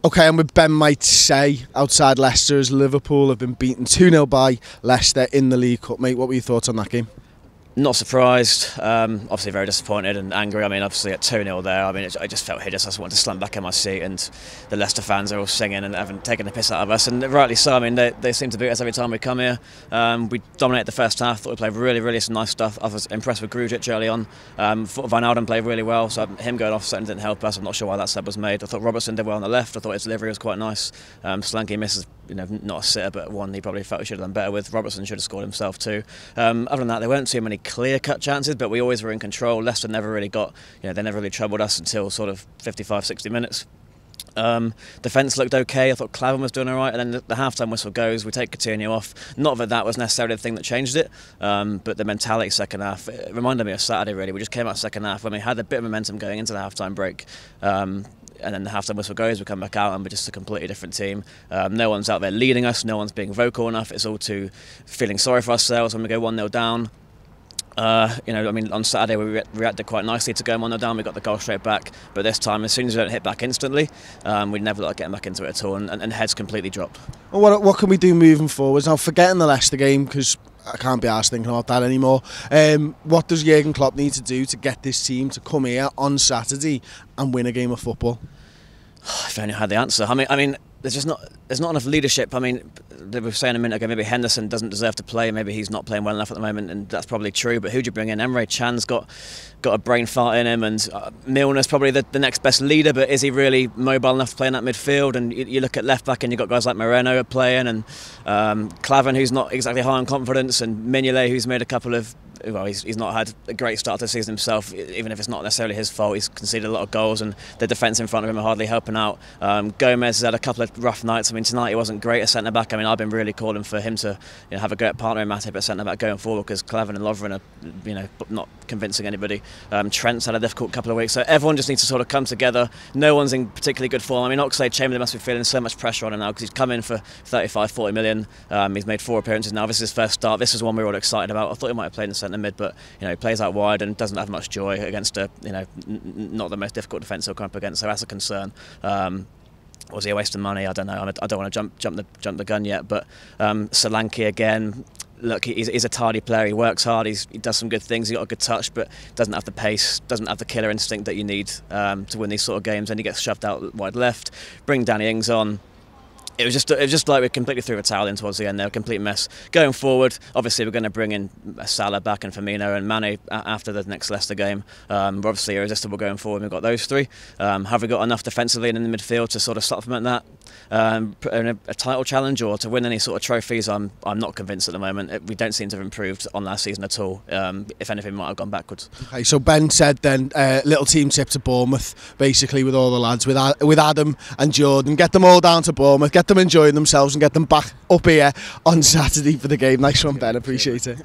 Okay, and with Ben might say, outside Leicester, as Liverpool have been beaten 2-0 by Leicester in the League Cup, mate. What were your thoughts on that game? Not surprised, obviously very disappointed and angry. I mean, obviously at 2-0 there, I mean, I just felt hideous. I just wanted to slam back in my seat, and the Leicester fans are all singing and haven't taken the piss out of us, and rightly so. I mean, they seem to beat us every time we come here. We dominated the first half, thought we played really some nice stuff. I was impressed with Grujic early on. Thought Van Alden played really well, so him going off certainly didn't help us. I'm not sure why that sub was made. I thought Robertson did well on the left. I thought his delivery was quite nice. Solanke misses, not a sitter, but one he probably felt he should have done better with. Robertson should have scored himself too. Other than that, there weren't too many clear-cut chances, but we always were in control. Leicester never really got, they never really troubled us until sort of 55-60 minutes. Defence looked okay. I thought Klavan was doing all right, and then the half-time whistle goes. We take Coutinho off. Not that was necessarily the thing that changed it, but the mentality second half, it reminded me of Saturday really. We just came out second half when we had a bit of momentum going into the half-time break. And then the half-time whistle goes, we come back out and we're just a completely different team. No one's out there leading us, no one's being vocal enough. It's all too feeling sorry for ourselves when we go 1-0 down. I mean, on Saturday we reacted quite nicely to going 1-0 down. We got the goal straight back, but this time, as soon as we don't hit back instantly, we never like getting back into it at all, and heads completely dropped. Well, what can we do moving forwards? Now, forgetting the Leicester game, because I can't be arsed thinking about that anymore. What does Jurgen Klopp need to do to get this team to come here on Saturday and win a game of football? If I only had the answer. I mean, there's not enough leadership. I mean, they were saying a minute ago maybe Henderson doesn't deserve to play. Maybe he's not playing well enough at the moment, and that's probably true. But who'd you bring in? Emre Can's got a brain fart in him, and Milner's probably the next best leader. But is he really mobile enough to play in that midfield? And you look at left back, and you've got guys like Moreno playing, and Klavan, who's not exactly high on confidence, and Mignolet, who's made a couple of. Well, he's not had a great start to the season himself, even if it's not necessarily his fault. He's conceded a lot of goals, and the defence in front of him are hardly helping out. Gomez has had a couple of rough nights. I mean, tonight he wasn't great at centre-back. I mean, I've been really calling for him to have a go at partnering Matip at centre-back going forward, because Klavan and Lovren are not convincing anybody. Trent's had a difficult couple of weeks, so everyone just needs to sort of come together. No one's in particularly good form. I mean, Oxlade-Chamberlain must be feeling so much pressure on him now, because he's come in for 35-40 million. He's made 4 appearances now. This is his first start. This is one we were all excited about. I thought he might have played in centre-mid, but he plays out wide and doesn't have much joy against a not the most difficult defence he'll come up against, so that's a concern. Was he a waste of money? I don't know. I don't want to jump the gun yet, but Solanke again. Look, he's a tardy player. He works hard. He does some good things. He's got a good touch, but doesn't have the pace, doesn't have the killer instinct that you need to win these sort of games. And he gets shoved out wide left. Bring Danny Ings on. It was just like we completely threw a towel in towards the end. They're a complete mess. Going forward, obviously we're going to bring in Salah back and Firmino and Mane after the next Leicester game. We're obviously irresistible going forward. We've got those three. Have we got enough defensively and in the midfield to sort of supplement that? A title challenge or to win any sort of trophies? I'm not convinced at the moment. We don't seem to have improved on last season at all. If anything, we might have gone backwards. Okay, so Ben said then, little team tip to Bournemouth, basically with all the lads, with Adam and Jordan, get them all down to Bournemouth, get them enjoying themselves and get them back up here on Saturday for the game. Nice one, Ben, appreciate it.